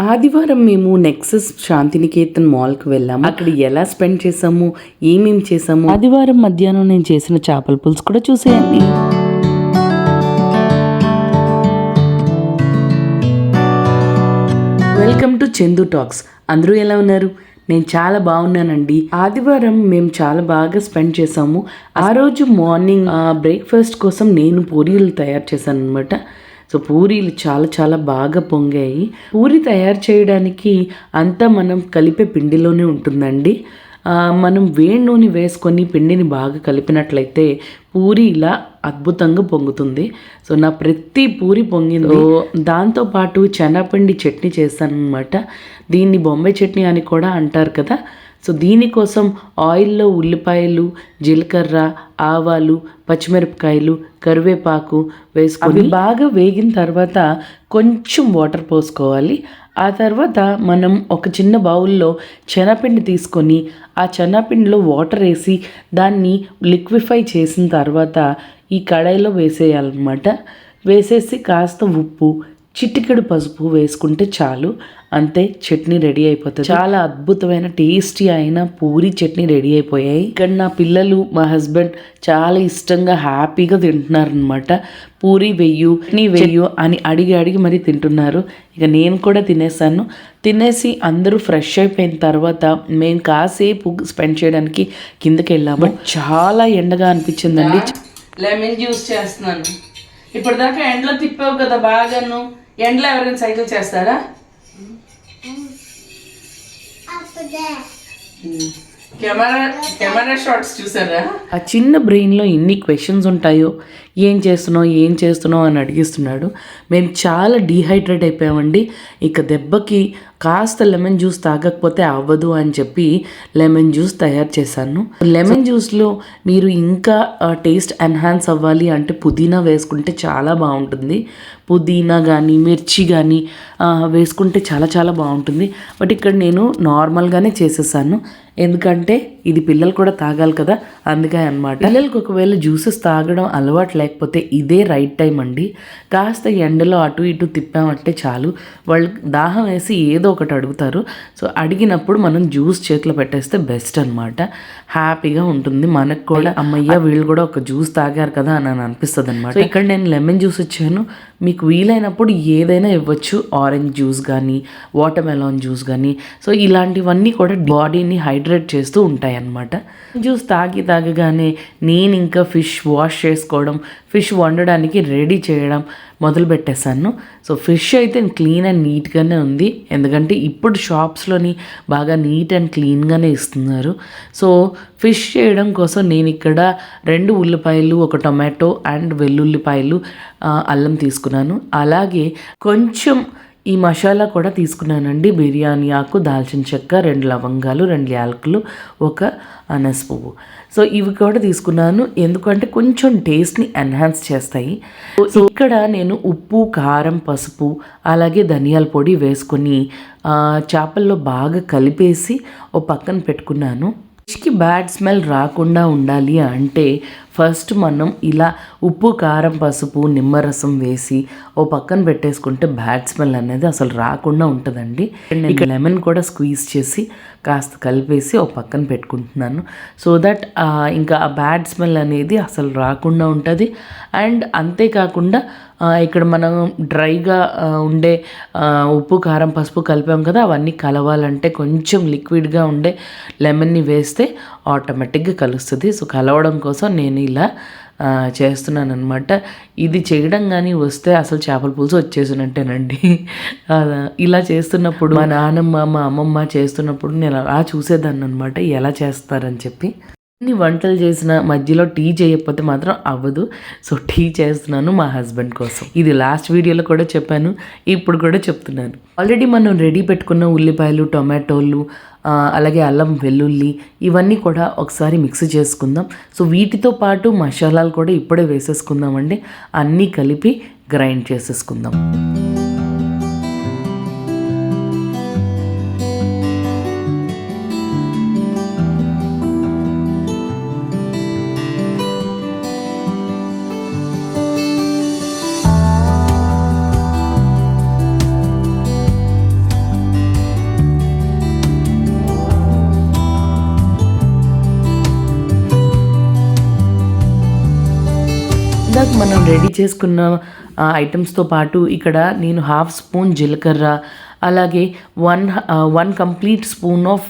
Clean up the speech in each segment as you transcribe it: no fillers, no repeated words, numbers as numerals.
ఆదివారం మేము నెక్సస్ శాంతినికేతన్ మాల్కి వెళ్ళాము. అక్కడ ఎలా స్పెండ్ చేసాము, ఏమేమి చేసాము, ఆదివారం మధ్యాహ్నం నేను చేసిన చేపల పులుసు కూడా చూసేయండి. Welcome to Chandu talks. అందరూ ఎలా ఉన్నారు? నేను చాలా బాగున్నానండి. ఆదివారం మేము చాలా బాగా స్పెండ్ చేసాము. ఆ రోజు మార్నింగ్ బ్రేక్ఫాస్ట్ కోసం నేను పూరీలు తయారు చేశాను అనమాట. సో పూరీలు చాలా చాలా బాగా పొంగాయి. పూరి తయారు చేయడానికి అంతా మనం కలిపే పిండిలోనే ఉంటుందండి. మనం వేడి నూనె వేసుకొని పిండిని బాగా కలిపినట్లయితే పూరి ఇలా అద్భుతంగా పొంగుతుంది. సో నా ప్రతి పూరి పొంగింది. దాంతోపాటు శనగపిండి చట్నీ చేస్తాను అనమాట. దీన్ని బొంబాయి చట్నీ అని కూడా అంటారు కదా. సో దీనికోసం ఆయిల్లో ఉల్లిపాయలు, జీలకర్ర, ఆవాలు, పచ్చిమిరపకాయలు, కరివేపాకు వేసుకొని బాగా వేగిన తర్వాత కొంచెం వాటర్ పోసుకోవాలి. ఆ తర్వాత మనం ఒక చిన్న బౌల్లో శనగపిండి తీసుకొని ఆ శనగపిండిలో వాటర్ వేసి దాన్ని లిక్విఫై చేసిన తర్వాత ఈ కడాయిలో వేసేయాలన్నమాట. వేసేసి కాస్త ఉప్పు, చిటికెడు పసుపు వేసుకుంటే చాలు, అంతే, చట్నీ రెడీ అయిపోతుంది. చాలా అద్భుతమైన టేస్టీ అయిన పూరి చట్నీ రెడీ అయిపోయాయి. ఇక్కడ నా పిల్లలు, మా హస్బెండ్ చాలా ఇష్టంగా హ్యాపీగా తింటున్నారనమాట. పూరి వెయ్యు, చట్నీ వెయ్యు అని అడిగి మరి తింటున్నారు. ఇక నేను కూడా తినేసాను. తినేసి అందరూ ఫ్రెష్ అయిపోయిన తర్వాత మేము కాసేపు స్పెండ్ చేయడానికి కిందకి వెళ్ళాము. చాలా ఎండగా అనిపించిందండి. లెమన్ జ్యూస్ చేస్తున్నాను. ఇప్పటిదాకా ఎండలో తిప్పావు కదా బాగాను. ఎండలో ఎవరైనా సైకిల్ చేస్తారా? కెమెరా షాట్స్ చూసారా? ఆ చిన్న బ్రెయిన్లో ఎన్ని క్వశ్చన్స్ ఉంటాయో, ఏం చేస్తున్నావు అని అడిగిస్తున్నాడు. మేము చాలా డీహైడ్రేట్ అయిపోయామండి. ఇక దెబ్బకి కాస్త లెమన్ జ్యూస్ తాగకపోతే అవ్వదు అని చెప్పి లెమన్ జ్యూస్ తయారు చేశాను. లెమన్ జ్యూస్లో మీరు ఇంకా టేస్ట్ ఎన్హాన్స్ అవ్వాలి అంటే పుదీనా వేసుకుంటే చాలా బాగుంటుంది. పుదీనా కానీ మిర్చి కానీ వేసుకుంటే చాలా చాలా బాగుంటుంది. బట్ ఇక్కడ నేను నార్మల్గానే చేసేసాను, ఎందుకంటే ఇది పిల్లలు కూడా తాగాలి కదా, అందుకే అనమాట. పిల్లలకు ఒకవేళ జ్యూసెస్ తాగడం అలవాటు లేకపోతే ఇదే రైట్ టైం అండి. కాస్త ఎండలో అటు ఇటు తిప్పామంటే చాలు, వాళ్ళు దాహం వేసి ఏదో ఒకటి అడుగుతారు. సో అడిగినప్పుడు మనం జ్యూస్ చేతిలో పెట్టేస్తే బెస్ట్ అనమాట. హ్యాపీగా ఉంటుంది మనకు కూడా. అమ్మయ్య వీళ్ళు కూడా ఒక జ్యూస్ తాగారు కదా అని అనిపిస్తుంది అనమాట. సో ఇక్కడ నేను లెమన్ జ్యూస్ ఇచ్చాను. మీకు వీలైనప్పుడు ఏదైనా ఇవ్వచ్చు, ఆరెంజ్ జ్యూస్ కానీ, వాటర్ మెలాన్ జ్యూస్ కానీ. సో ఇలాంటివన్నీ కూడా బాడీని హైడ్రేట్ చేస్తూ ఉంటాయి అన్నమాట. జ్యూస్ తాగగానే నేను ఇంకా ఫిష్ వాష్ చేసుకోవడం, ఫిష్ వండడానికి రెడీ చేయడం మొదలు పెట్టేశాను. సో ఫిష్ అయితే క్లీన్ అండ్ నీట్గానే ఉంది, ఎందుకంటే ఇప్పుడు షాప్స్లోని బాగా నీట్ అండ్ క్లీన్గానే ఇస్తున్నారు. సో ఫిష్ చేయడం కోసం నేను ఇక్కడ 2 ఉల్లిపాయలు, 1 టొమాటో అండ్ వెల్లుల్లిపాయలు, అల్లం తీసుకున్నాను. అలాగే కొంచెం ఈ మసాలా కూడా తీసుకున్నానండి. బిర్యానీ ఆకు, దాల్చిన చెక్క, 2 లవంగాలు, 2 యాలకులు, 1 అనస పువ్వు. సో ఇవి కూడా తీసుకున్నాను, ఎందుకంటే కొంచెం టేస్ట్ని ఎన్హాన్స్ చేస్తాయి. సో ఇక్కడ నేను ఉప్పు, కారం, పసుపు అలాగే ధనియాల పొడి వేసుకొని చేపల్లో బాగా కలిపేసి ఓ పక్కన పెట్టుకున్నాను. ఫిష్కి బ్యాడ్ స్మెల్ రాకుండా ఉండాలి అంటే ఫస్ట్ మనం ఇలా ఉప్పు, కారం, పసుపు, నిమ్మరసం వేసి ఓ పక్కన పెట్టేసుకుంటే బ్యాడ్ స్మెల్ అనేది అసలు రాకుండా ఉంటుందండి. ఇక్కడ లెమన్ కూడా స్క్వీజ్ చేసి కాస్త కలిపేసి ఓ పక్కన పెట్టుకుంటున్నాను. సో దట్ ఇంకా ఆ బ్యాడ్ స్మెల్ అనేది అసలు రాకుండా ఉంటుంది. అండ్ అంతేకాకుండా ఇక్కడ మనం డ్రైగా ఉండే ఉప్పు, కారం, పసుపు కలిపాం కదా, అవన్నీ కలవాలంటే కొంచెం లిక్విడ్గా ఉండే లెమన్ని వేస్తే ఆటోమేటిక్గా కలుస్తుంది. సో కలవడం కోసం నేను ఇలా చేస్తున్నాను అనమాట. ఇది చేయడం కానీ వస్తే అసలు చేపల పులుసు వచ్చేసినట్టేనండి. ఇలా చేస్తున్నప్పుడు మా నాన్నమ్మ, మా అమ్మమ్మ చేస్తున్నప్పుడు నేను అలా చూసేదాన్ని అనమాట, ఎలా చేస్తారని చెప్పి. ఇన్ని వంటలు చేసిన మధ్యలో టీ చేయకపోతే మాత్రం అవ్వదు. సో టీ చేస్తున్నాను మా హస్బెండ్ కోసం. ఇది లాస్ట్ వీడియోలో కూడా చెప్పాను, ఇప్పుడు కూడా చెప్తున్నాను. ఆల్రెడీ మనం రెడీ పెట్టుకున్న ఉల్లిపాయలు, టొమాటోలు, అలాగే అల్లం, వెల్లుల్లి ఇవన్నీ కూడా ఒకసారి మిక్స్ చేసుకుందాం. సో వీటితో పాటు మసాలాలు కూడా ఇప్పుడే వేసేసుకుందామండి. అన్నీ కలిపి గ్రైండ్ చేసేసుకుందాం. మనం రెడీ చేసుకున్న ఐటమ్స్తో పాటు ఇక్కడ నేను 1/2 స్పూన్ జీలకర్ర, అలాగే 1 కంప్లీట్ స్పూన్ ఆఫ్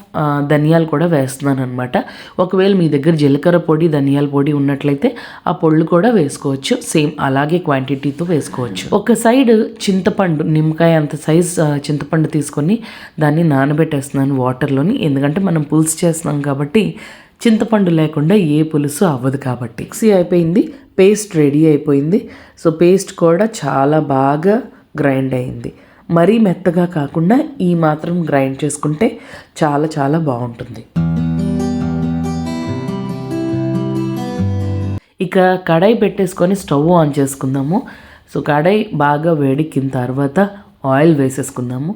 ధనియాలు కూడా వేస్తున్నాను అనమాట. ఒకవేళ మీ దగ్గర జీలకర్ర పొడి, ధనియాల పొడి ఉన్నట్లయితే ఆ పొళ్ళు కూడా వేసుకోవచ్చు. సేమ్ అలాగే క్వాంటిటీతో వేసుకోవచ్చు. ఒక సైడ్ చింతపండు, నిమ్మకాయ అంత సైజ్ చింతపండు తీసుకొని దాన్ని నానబెట్టేస్తున్నాను వాటర్లోని. ఎందుకంటే మనం పులుసు చేస్తున్నాం కాబట్టి చింతపండు లేకుండా ఏ పులుసు అవ్వదు కాబట్టి. మిక్సీ అయిపోయింది, పేస్ట్ రెడీ అయిపోయింది. సో పేస్ట్ కూడా చాలా బాగా గ్రైండ్ అయింది. మరీ మెత్తగా కాకుండా ఈ మాత్రం గ్రైండ్ చేసుకుంటే చాలా చాలా బాగుంటుంది. ఇక కడాయి పెట్టేసుకొని స్టవ్ ఆన్ చేసుకుందాము. సో కడాయి బాగా వేడెక్కిన తర్వాత ఆయిల్ వేసేసుకుందాము.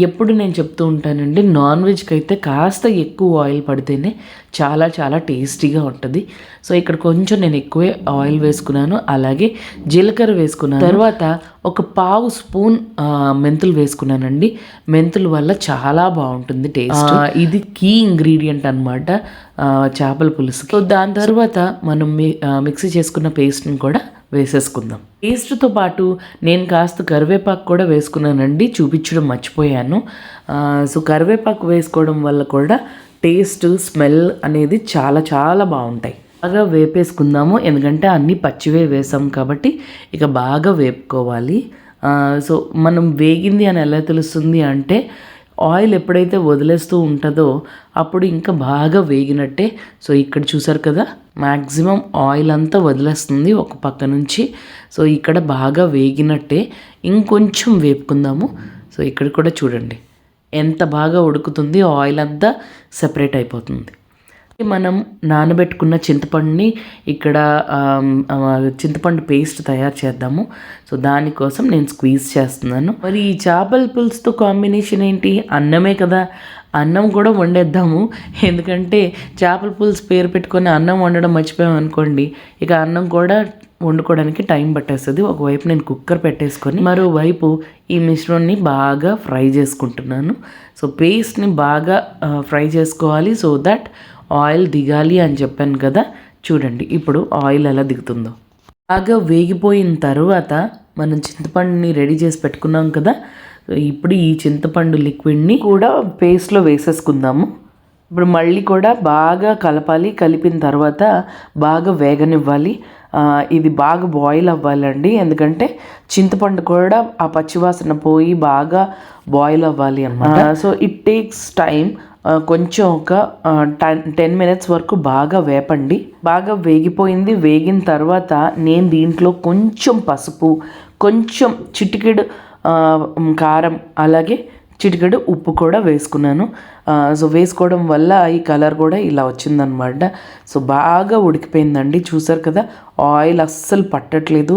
ఎప్పుడు నేను చెప్తూ ఉంటానండి, నాన్ వెజ్కి అయితే కాస్త ఎక్కువ ఆయిల్ పడితేనే చాలా చాలా టేస్టీగా ఉంటుంది. సో ఇక్కడ కొంచెం నేను ఎక్కువే ఆయిల్ వేసుకున్నాను, అలాగే జీలకర్ర వేసుకున్నాను. తర్వాత ఒక 1/2 స్పూన్ మెంతులు వేసుకున్నానండి. మెంతుల వల్ల చాలా బాగుంటుంది టేస్ట్. ఇది కీ ఇంగ్రీడియంట్ అనమాట చేపల పులుసుకి. సో దాని తర్వాత మనం మిక్సీ చేసుకున్న పేస్ట్ని కూడా వేసేసుకుందాం. పేస్ట్తో పాటు నేను కాస్త కరివేపాకు కూడా వేసుకున్నానండి, చూపించడం మర్చిపోయాను. సో కరివేపాకు వేసుకోవడం వల్ల కూడా టేస్ట్, స్మెల్ అనేది చాలా చాలా బాగుంటాయి. బాగా వేపేసుకుందాము, ఎందుకంటే అన్నీ పచ్చివే వేసాం కాబట్టి ఇక బాగా వేపుకోవాలి. సో మనం వేగింది అని ఎలా తెలుస్తుంది అంటే, ఆయిల్ ఎప్పుడైతే వదిలేస్తూ ఉంటుందో అప్పుడు ఇంకా బాగా వేగినట్టే. సో ఇక్కడ చూసారు కదా, మ్యాక్సిమం ఆయిల్ అంతా వదిలేస్తుంది ఒక పక్క నుంచి. సో ఇక్కడ బాగా వేగినట్టే. ఇంకొంచెం వేపుకుందాము. సో ఇక్కడ కూడా చూడండి ఎంత బాగా ఉడుకుతుంది, ఆయిల్ అంతా సెపరేట్ అయిపోతుంది. మనం నానబెట్టుకున్న చింతపండుని ఇక్కడ చింతపండు పేస్ట్ తయారు చేద్దాము. సో దానికోసం నేను స్క్వీజ్ చేస్తున్నాను. మరి ఈ చేపల పులుసుతో కాంబినేషన్ ఏంటి? అన్నమే కదా, అన్నం కూడా వండేద్దాము. ఎందుకంటే చేపల పులుసు పేరు పెట్టుకొని అన్నం వండడం మర్చిపోయాం అనుకోండి, ఇక అన్నం కూడా వండుకోవడానికి టైం పట్టేస్తుంది. ఒకవైపు నేను కుక్కర్ పెట్టేసుకొని మరోవైపు ఈ మిశ్రమాన్ని బాగా ఫ్రై చేసుకుంటున్నాను. సో పేస్ట్ని బాగా ఫ్రై చేసుకోవాలి, సో దట్ ఆయిల్ దిగాలి అని చెప్పాను కదా. చూడండి ఇప్పుడు ఆయిల్ ఎలా దిగుతుందో. బాగా వేగిపోయిన తర్వాత మనం చింతపండుని రెడీ చేసి పెట్టుకున్నాం కదా, ఇప్పుడు ఈ చింతపండు లిక్విడ్ని కూడా పేస్ట్లో వేసేసుకుందాము. ఇప్పుడు మళ్ళీ కూడా బాగా కలపాలి. కలిపిన తర్వాత బాగా వేగనివ్వాలి. ఇది బాగా బాయిల్ అవ్వాలండి, ఎందుకంటే చింతపండు కూడా ఆ పచ్చివాసన పోయి బాగా బాయిల్ అవ్వాలి అన్నమాట. So it takes time. కొంచెం ఒక 10 మినిట్స్ వరకు బాగా వేపండి. బాగా వేగిపోయింది. వేగిన తర్వాత నేను దీంట్లో కొంచెం పసుపు, కొంచెం చిటికెడు కారం, అలాగే చిటికెడు ఉప్పు కూడా వేసుకున్నాను. సో వేసుకోవడం వల్ల ఈ కలర్ కూడా ఇలా వచ్చిందనమాట. సో బాగా ఉడికిపోయిందండి, చూసారు కదా. ఆయిల్ అస్సలు పట్టట్లేదు,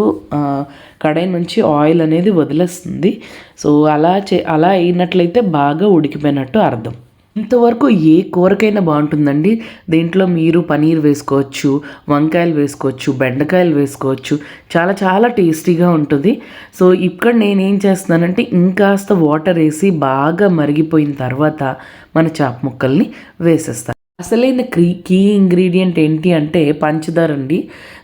కడాయి నుంచి ఆయిల్ అనేది వదిలేస్తుంది. సో అలా అయినట్లయితే బాగా ఉడికిపోయినట్టు అర్థం. ఇంతవరకు ఏ కూరకైనా బాగుంటుందండి. దీంట్లో మీరు పనీర్ వేసుకోవచ్చు, వంకాయలు వేసుకోవచ్చు, బెండకాయలు వేసుకోవచ్చు. చాలా చాలా టేస్టీగా ఉంటుంది. సో ఇక్కడ నేనేం చేస్తున్నానంటే ఇంకాస్త వాటర్ వేసి బాగా మరిగిపోయిన తర్వాత మన చేప ముక్కల్ని వేసేస్తాను. అసలైన కీ ఇంగ్రీడియంట్ ఏంటి అంటే పంచదార అండి.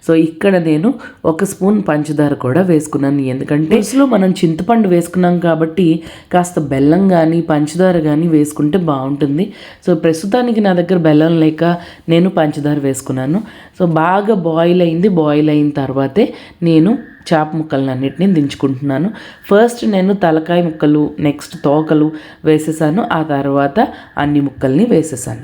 సో ఇక్కడ నేను 1 స్పూన్ పంచదార కూడా వేసుకున్నాను. ఎందుకంటే పులుసులో మనం చింతపండు వేసుకున్నాం కాబట్టి కాస్త బెల్లం కానీ పంచదార కానీ వేసుకుంటే బాగుంటుంది. సో ప్రస్తుతానికి నా దగ్గర బెల్లం లేక నేను పంచదార వేసుకున్నాను. సో బాగా బాయిల్ అయింది. బాయిల్ అయిన తర్వాతే నేను చేప ముక్కలన్నిటిని దించుకుంటున్నాను. ఫస్ట్ నేను తలకాయ ముక్కలు, నెక్స్ట్ తోకలు వేసేసాను. ఆ తర్వాత అన్ని ముక్కల్ని వేసేసాను.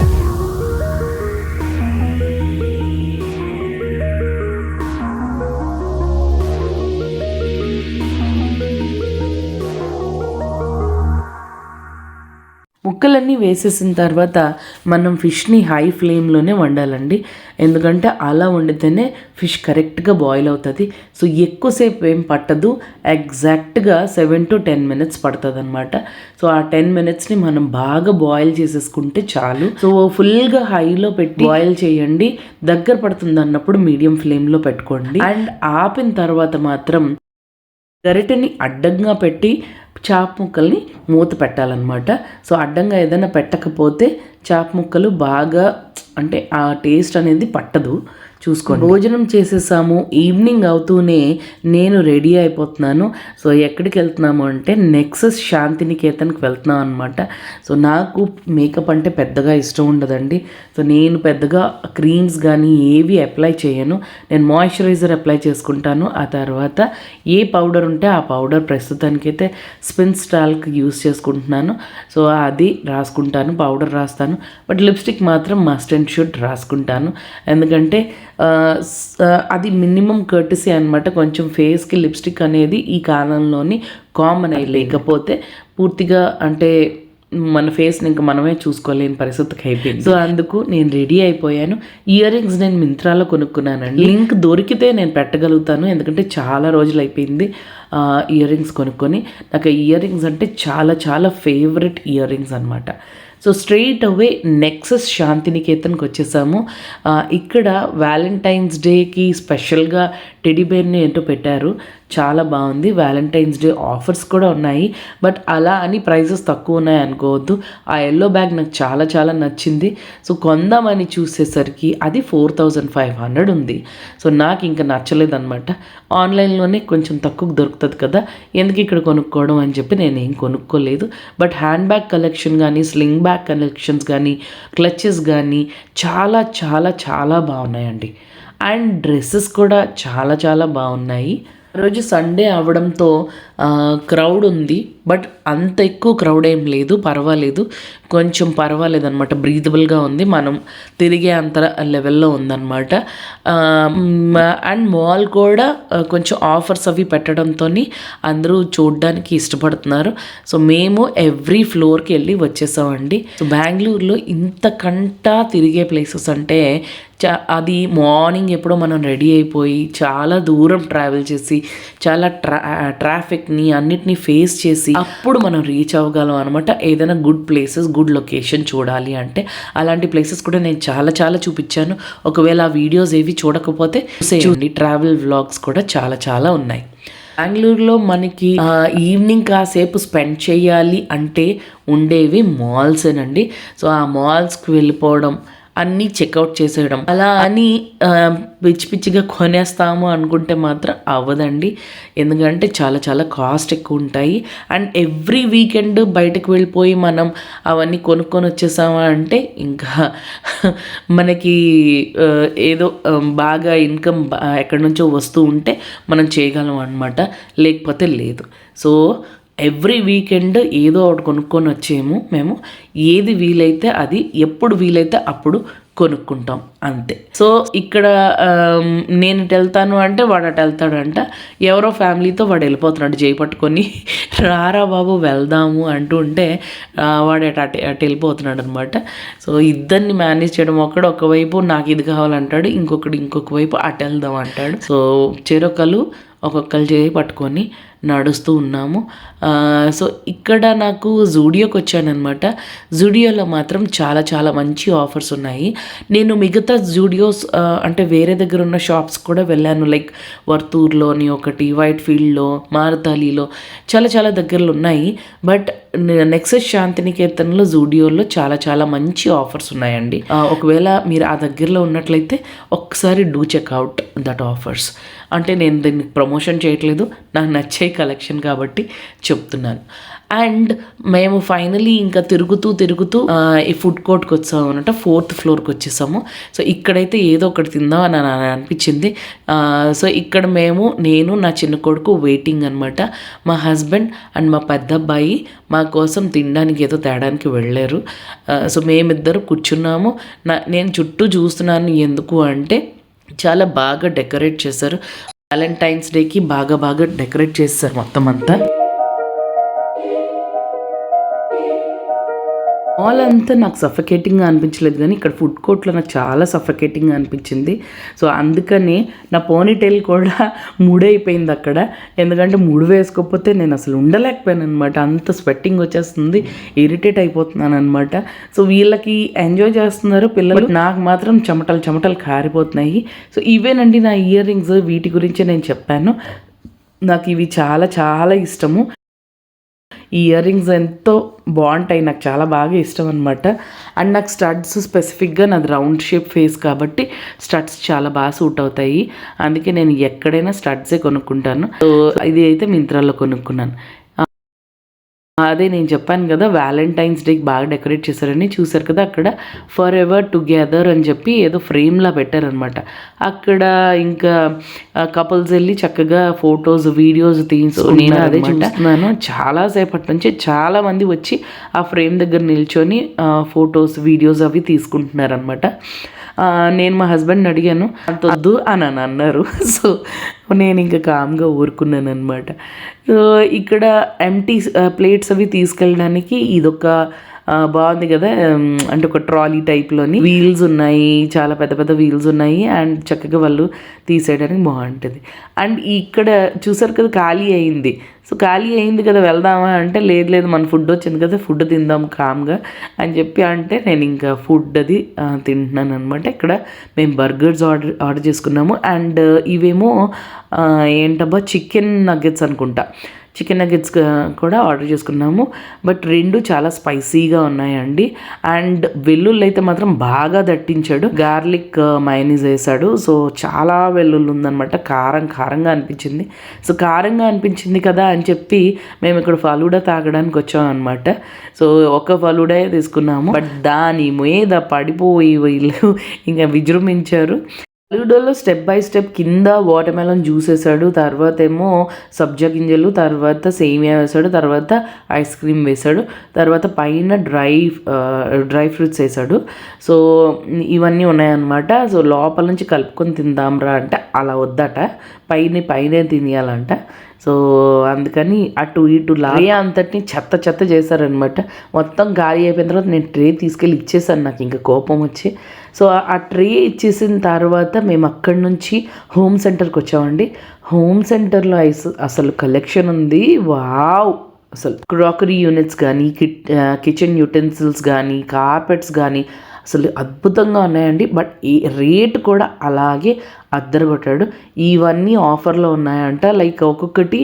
ముక్కలన్నీ వేసేసిన తర్వాత మనం ఫిష్ని హై ఫ్లేమ్లోనే వండాలండి. ఎందుకంటే అలా వండితేనే ఫిష్ కరెక్ట్గా బాయిల్ అవుతుంది. సో ఎక్కువసేపు ఏం పట్టదు, ఎగ్జాక్ట్గా 7 to 10 మినిట్స్ పడుతుంది అనమాట. సో ఆ 10 మినిట్స్ని మనం బాగా బాయిల్ చేసేసుకుంటే చాలు. సో ఫుల్గా హైలో పెట్టి బాయిల్ చేయండి. దగ్గర పడుతుంది అన్నప్పుడు మీడియం ఫ్లేమ్లో పెట్టుకోండి. అండ్ ఆపిన తర్వాత మాత్రం గరిటెని అడ్డంగా పెట్టి చేప ముక్కల్ని మూత పెట్టాలన్నమాట. సో అడ్డంగా ఏదైనా పెట్టకపోతే చేప ముక్కలు బాగా అంటే ఆ టేస్ట్ అనేది పట్టదు. చూసుకోండి. భోజనం చేసేసాము, ఈవినింగ్ అవుతూనే నేను రెడీ అయిపోతున్నాను. సో ఎక్కడికి వెళ్తున్నాము అంటే నెక్సస్ శాంతినికేతన్కి వెళ్తున్నాం అనమాట. సో నాకు మేకప్ అంటే పెద్దగా ఇష్టం ఉండదండి. సో నేను పెద్దగా క్రీమ్స్ కానీ ఏవి అప్లై చేయను. నేను మాయిశ్చరైజర్ అప్లై చేసుకుంటాను. ఆ తర్వాత ఏ పౌడర్ ఉంటే ఆ పౌడర్ ప్రస్తుతానికైతే స్పిన్ స్టాల్క్ యూస్ చేసుకుంటున్నాను. సో అది రాసుకుంటాను, పౌడర్ రాస్తాను. బట్ లిప్స్టిక్ మాత్రం మస్ట్ అండ్ షుడ్ రాసుకుంటాను. ఎందుకంటే అది మినిమం కర్టసీ అనమాట. కొంచెం ఫేస్కి లిప్స్టిక్ అనేది ఈ కాలంలోని కామన్ అయ్యి, లేకపోతే పూర్తిగా అంటే మన ఫేస్ని ఇంకా మనమే చూసుకోలేని పరిస్థితికి అయిపోయింది. సో అందుకు నేను రెడీ అయిపోయాను. ఇయర్ రింగ్స్ నేను మింత్రాలో కొనుక్కున్నానండి. లింక్ దొరికితే నేను పెట్టగలుగుతాను, ఎందుకంటే చాలా రోజులు అయిపోయింది ఇయర్ రింగ్స్ కొనుక్కొని. నాకు ఇయర్ రింగ్స్ అంటే చాలా చాలా ఫేవరెట్ ఇయర్ రింగ్స్ అనమాట. సో స్ట్రెయిట్ అవే నెక్సస్ శాంతినికేతన్కి వచ్చేసాము. ఇక్కడ వ్యాలంటైన్స్ డేకి స్పెషల్గా టెడీ బేర్ని ఏంటో పెట్టారు, చాలా బాగుంది. వ్యాలంటైన్స్ డే ఆఫర్స్ కూడా ఉన్నాయి. బట్ అలా అని ప్రైజెస్ తక్కువ ఉన్నాయి అనుకోవద్దు. ఆ ఎల్లో బ్యాగ్ నాకు చాలా చాలా నచ్చింది. సో కొందామని చూసేసరికి అది 4500 ఉంది. సో నాకు ఇంకా నచ్చలేదన్నమాట. ఆన్లైన్లోనే కొంచెం తక్కువ దొరుకుతుంది కదా, ఎందుకు ఇక్కడ కొనుక్కోవడం అని చెప్పి నేనేం కొనుక్కోలేదు. బట్ హ్యాండ్ బ్యాగ్ కలెక్షన్ కానీ, స్లింగ్ బ్యాగ్ కలెక్షన్స్ కానీ, క్లచెస్ కానీ చాలా చాలా చాలా బాగున్నాయండి. అండ్ డ్రెస్సెస్ కూడా చాలా చాలా బాగున్నాయి. రోజు సండే అవడంతో క్రౌడ్ ఉంది, బట్ అంత ఎక్కువ క్రౌడ్ ఏం లేదు, పర్వాలేదు, కొంచెం పర్వాలేదు అనమాట, బ్రీదబుల్గా ఉంది, మనం తిరిగే అంత లెవెల్లో ఉందన్నమాట. అండ్ మాల్ కూడా కొంచెం ఆఫర్స్ అవి పెట్టడంతో అందరూ చూడడానికి ఇష్టపడుతున్నారు. సో మేము ఎవ్రీ ఫ్లోర్కి వెళ్ళి వచ్చేసామండి. సో బెంగళూరులో ఇంతకంటా తిరిగే ప్లేసెస్ అంటే అది మార్నింగ్ ఎప్పుడో మనం రెడీ అయిపోయి చాలా దూరం ట్రావెల్ చేసి చాలా ట్రాఫిక్ని అన్నిటినీ ఫేస్ చేసి అప్పుడు మనం రీచ్ అవ్వగలం అనమాట. ఏదైనా గుడ్ ప్లేసెస్, గుడ్ లొకేషన్ చూడాలి అంటే అలాంటి ప్లేసెస్ కూడా నేను చాలా చాలా చూపించాను. ఒకవేళ ఆ వీడియోస్ ఏవి చూడకపోతే చూసేయండి. ట్రావెల్ వ్లాగ్స్ కూడా చాలా చాలా ఉన్నాయి. బెంగళూరులో మనకి ఈవినింగ్ కాసేపు స్పెండ్ చేయాలి అంటే ఉండేవి మాల్సేనండి. సో ఆ మాల్స్కి వెళ్ళిపోవడం, అన్నీ చెక్అవుట్ చేసేయడం, అలా అని పిచ్చి పిచ్చిగా కొనేస్తాము అనుకుంటే మాత్రం అవ్వదండి. ఎందుకంటే చాలా చాలా కాస్ట్ ఎక్కువ ఉంటాయి. అండ్ ఎవ్రీ వీకెండ్ బయటకు వెళ్ళిపోయి మనం అవన్నీ కొనుక్కొని వచ్చేసామా అంటే ఇంకా మనకి ఏదో బాగా ఇన్కమ్ ఎక్కడి నుంచో వస్తూ ఉంటే మనం చేయగలం అనమాట, లేకపోతే లేదు. సో ఎవ్రీ వీకెండ్ ఏదో ఒకటి కొనుక్కొని వచ్చేము మేము. ఏది వీలైతే అది, ఎప్పుడు వీలైతే అప్పుడు కొనుక్కుంటాం అంతే. సో ఇక్కడ నేను ఇటు వెళ్తాను అంటే వాడు అటు వెళ్తాడంట. ఎవరో ఫ్యామిలీతో వాడు వెళ్ళిపోతున్నాడు చేయి పట్టుకొని, రారా బాబు వెళ్దాము అంటూ ఉంటే వాడు అటు వెళ్ళిపోతున్నాడు అనమాట. సో ఇద్దరిని మేనేజ్ చేయడం, ఒకవైపు నాకు ఇది కావాలంటాడు, ఇంకొక వైపు అటు వెళ్దాం అంటాడు. సో చెరొకరు ఒక్కొక్కరు చేయి పట్టుకొని నడుస్తూ ఉన్నాము. సో ఇక్కడ నాకు జూడియోకి వచ్చానమాట. జూడియోలో మాత్రం చాలా చాలా మంచి ఆఫర్స్ ఉన్నాయి. నేను మిగతా జూడియోస్ అంటే వేరే దగ్గర ఉన్న షాప్స్ కూడా వెళ్ళాను. లైక్ వర్తూర్లోని ఒకటి, వైట్ ఫీల్డ్లో, మారతాలిలో చాలా చాలా దగ్గరలో ఉన్నాయి. బట్ నెక్సస్ శాంతినికేతన్లో జూడియోలో చాలా చాలా మంచి ఆఫర్స్ ఉన్నాయండి. ఒకవేళ మీరు ఆ దగ్గరలో ఉన్నట్లయితే ఒకసారి డూ చెక్అవుట్ దట్ ఆఫర్స్. అంటే నేను దీన్ని ప్రమోషన్ చేయట్లేదు, నాకు నచ్చే కలెక్షన్ కాబట్టి చెప్తున్నాను. అండ్ మేము ఫైనలీ ఇంకా తిరుగుతూ ఈ ఫుడ్ కోర్ట్కి వచ్చాము అనమాట. 4th ఫ్లోర్కి వచ్చేసాము. సో ఇక్కడైతే ఏదో ఒకటి తిందాం అని అనిపించింది. సో ఇక్కడ నేను నా చిన్న కొడుకు వెయిటింగ్ అనమాట. మా హస్బెండ్ అండ్ మా పెద్ద అబ్బాయి మా కోసం తినడానికి ఏదో తేడానికి వెళ్ళారు. సో మేమిద్దరు కూర్చున్నాము. నేను చుట్టూ చూస్తున్నాను, ఎందుకు అంటే చాలా బాగా డెకరేట్ చేశారు. వ్యాలంటైన్స్ డేకి బాగా డెకరేట్ చేస్తారు మొత్తం అంతా. మాల్ అంతా నాకు సఫకేటింగ్గా అనిపించలేదు, కానీ ఇక్కడ ఫుడ్ కోర్ట్లో నాకు చాలా సఫకేటింగ్గా అనిపించింది. సో అందుకని నా పోనీటైల్ కూడా ముడైపోయింది అక్కడ. ఎందుకంటే ముడి వేసుకోకపోతే నేను అసలు ఉండలేకపోయాను అనమాట. అంత స్వెట్టింగ్ వచ్చేస్తుంది, ఇరిటేట్ అయిపోతున్నాను అనమాట. సో వీళ్ళకి ఎంజాయ్ చేస్తున్నారు పిల్లలు, నాకు మాత్రం చెమటలు కారిపోతున్నాయి. సో ఇవేనండి నా ఇయర్ రింగ్స్. వీటి గురించి నేను చెప్పాను. నాకు ఇవి చాలా చాలా ఇష్టము. ఈ ఇయర్ రింగ్స్ ఎంతో బాగుంటాయి, నాకు చాలా బాగా ఇష్టం అనమాట. అండ్ నాకు స్టడ్స్ స్పెసిఫిక్గా నాది రౌండ్ షేప్ ఫేస్ కాబట్టి స్టడ్స్ చాలా బాగా సూట్ అవుతాయి. అందుకే నేను ఎక్కడైనా స్టడ్సే కొనుక్కుంటాను. సో ఇది అయితే మింత్రాలో కొనుక్కున్నాను. అదే నేను చెప్పాను కదా, వ్యాలంటైన్స్ డేకి బాగా డెకరేట్ చేశారని. చూసారు కదా, అక్కడ ఫర్ ఎవర్ టుగెదర్ అని చెప్పి ఏదో ఫ్రేమ్లా పెట్టారనమాట. అక్కడ ఇంకా కపుల్స్ వెళ్ళి చక్కగా ఫొటోస్ వీడియోస్ నేను అదే చూస్తున్నాను. చాలాసేపటి నుంచి చాలామంది వచ్చి ఆ ఫ్రేమ్ దగ్గర నిల్చొని ఫొటోస్ వీడియోస్ అవి తీసుకుంటున్నారనమాట. నేను మా హస్బెండ్ని అడిగాను, అంతొద్దు అని అన్నారు. సో నేను ఇంకా కామ్గా ఊరుకున్నాను అనమాట. సో ఇక్కడ ఎంటీ ప్లేట్స్ అవి తీసుకెళ్ళడానికి ఇదొక బాగుంది కదా, అంటే ఒక ట్రాలీ టైప్లోని వీల్స్ ఉన్నాయి, చాలా పెద్ద పెద్ద వీల్స్ ఉన్నాయి. అండ్ చక్కగా వాళ్ళు తీసేయడానికి బాగుంటుంది. అండ్ ఇక్కడ చూసారు కదా, ఖాళీ అయింది. సో ఖాళీ అయింది కదా, వెళ్దామా అంటే లేదు మన ఫుడ్ వచ్చింది కదా, ఫుడ్ తిందాం కామ్గా అని చెప్పి అంటే నేను ఇంకా ఫుడ్ అది తింటున్నాను అనమాట. ఇక్కడ మేము బర్గర్స్ ఆర్డర్ చేసుకున్నాము. అండ్ ఇవేమో ఏంటబ్బా చికెన్ నగ్గెట్స్ అనుకుంటా, చికెన్ నగ్గెట్స్ కూడా ఆర్డర్ చేసుకున్నాము. బట్ రెండు చాలా స్పైసీగా ఉన్నాయండి. అండ్ వెల్లుల్లి అయితే మాత్రం బాగా దట్టించాడు, గార్లిక్ మయోనీస్ వేసాడు. సో చాలా వెల్లుల్లి ఉందనమాట, కారంగా అనిపించింది. సో కారంగా అనిపించింది కదా అని చెప్పి మేము ఇక్కడ ఫలూడా తాగడానికి వచ్చాం అనమాట. సో ఒక ఫలూడా తీసుకున్నాము. బట్ దాని మీద పడిపోయి వీళ్ళు ఇంకా విజృంభించారు. ఫలూడాలో స్టెప్ బై స్టెప్ కింద వాటర్ మెలన్ జ్యూస్ వేసాడు, తర్వాత ఏమో సబ్జా గింజలు, తర్వాత సేమియా వేసాడు, తర్వాత ఐస్ క్రీమ్ వేసాడు, తర్వాత పైన డ్రై ఫ్రూట్స్ వేసాడు. సో ఇవన్నీ ఉన్నాయన్నమాట. సో లోపల నుంచి కలుపుకొని తిందాంరా అంటే అలా వద్దట, పైనే తినేయాలంట. సో అందుకని అటు ఇటు ట్రే అంతటిని చెత్త చేశారనమాట. మొత్తం గాలి అయిపోయిన తర్వాత నేను ట్రే తీసుకెళ్ళి ఇచ్చేసాను, నాకు ఇంకా కోపం వచ్చి. సో ఆ ట్రే ఇచ్చేసిన తర్వాత మేము అక్కడి నుంచి హోమ్ సెంటర్కి వచ్చామండి. హోమ్ సెంటర్లో అసలు కలెక్షన్ ఉంది, వావ్. అసలు క్రాకరీ యూనిట్స్ కానీ, కిచెన్ యూటెన్సిల్స్ కానీ, కార్పెట్స్ కానీ అసలు అద్భుతంగా ఉన్నాయండి. బట్ ఈ రేట్ కూడా అలాగే అద్దరగొట్టాడు. ఇవన్నీ ఆఫర్లో ఉన్నాయంట. లైక్ ఒక్కొక్కటి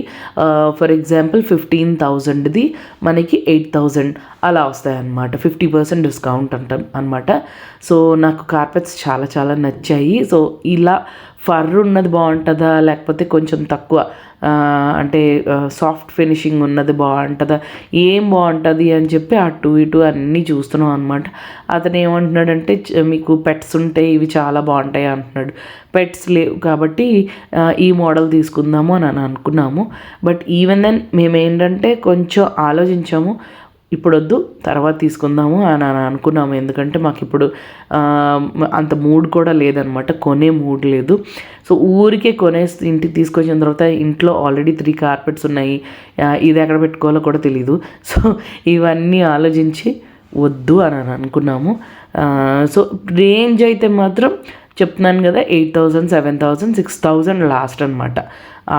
ఫర్ ఎగ్జాంపుల్ 15,000ది మనకి 8,000 అలా వస్తాయన్నమాట. 50% డిస్కౌంట్ అనమాట. సో నాకు కార్పెట్స్ చాలా నచ్చాయి. సో ఇలా ఫర్ ఉన్నది బాగుంటుందా, లేకపోతే కొంచెం తక్కువ అంటే సాఫ్ట్ ఫినిషింగ్ ఉన్నది బాగుంటుందా, ఏం బాగుంటుంది అని చెప్పి అటు ఇటు అన్నీ చూస్తున్నాం అనమాట. అతను ఏమంటున్నాడంటే మీకు పెట్స్ ఉంటే ఇవి చాలా బాగుంటాయి అంటున్నాడు. పెట్స్ లేవు కాబట్టి ఈ మోడల్ తీసుకుందాము అని అనుకున్నాము. బట్ ఈవెన్ దెన్ మేము ఏంటంటే కొంచెం ఆలోచించాము, ఇప్పుడు వద్దు తర్వాత తీసుకుందాము అని అనుకున్నాము. ఎందుకంటే మాకు ఇప్పుడు అంత మూడ్ కూడా లేదనమాట, కొనే మూడ్ లేదు. సో ఊరికే కొనేసి ఇంటికి తీసుకొచ్చిన తర్వాత ఇంట్లో ఆల్రెడీ 3 కార్పెట్స్ ఉన్నాయి, ఇది ఎక్కడ పెట్టుకోవాలో కూడా తెలీదు. సో ఇవన్నీ ఆలోచించి వద్దు అని అనుకున్నాము. సో రేంజ్ అయితే మాత్రం చెప్తున్నాను కదా, 8,000, 7,000, 6,000 లాస్ట్ అనమాట.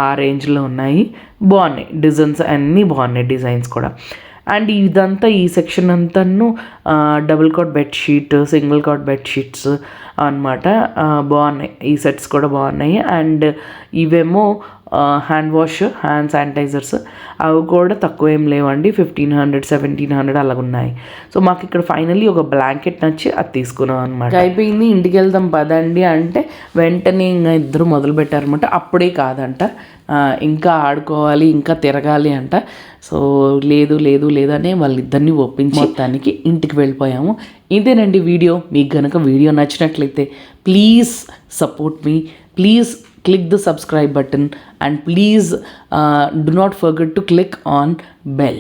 ఆ రేంజ్లో ఉన్నాయి. బాగున్నాయి డిజైన్స్, అన్నీ బాగున్నాయి డిజైన్స్ కూడా. అండ్ ఇదంతా ఈ సెక్షన్ అంతాను double cot bedsheet, single cot bedsheets అనమాట. బాగున్నాయి, ఈ సెట్స్ కూడా బాగున్నాయి. అండ్ ఇవేమో హ్యాండ్ వాష్, హ్యాండ్ శానిటైజర్స్, అవి కూడా తక్కువ ఏం లేవండి. 1,500, 1,700 అలాగ ఉన్నాయి. సో మాకు ఇక్కడ ఫైనల్లీ ఒక బ్లాంకెట్ నచ్చి అది తీసుకున్నాం అనమాట. అయిపోయింది, ఇంటికి వెళ్దాం పదండి అంటే వెంటనే ఇంకా ఇద్దరు మొదలు పెట్టారనమాట. అప్పుడే కాదంట, ఇంకా ఆడుకోవాలి, ఇంకా తిరగాలి అంట. సో లేదు అనే వాళ్ళిద్దరిని ఒప్పించి మొత్తానికి ఇంటికి వెళ్ళిపోయాము. ఇదేనండి వీడియో. మీకు కనుక వీడియో నచ్చినట్లయితే please support me, please click the subscribe button, and please do not forget to click on bell.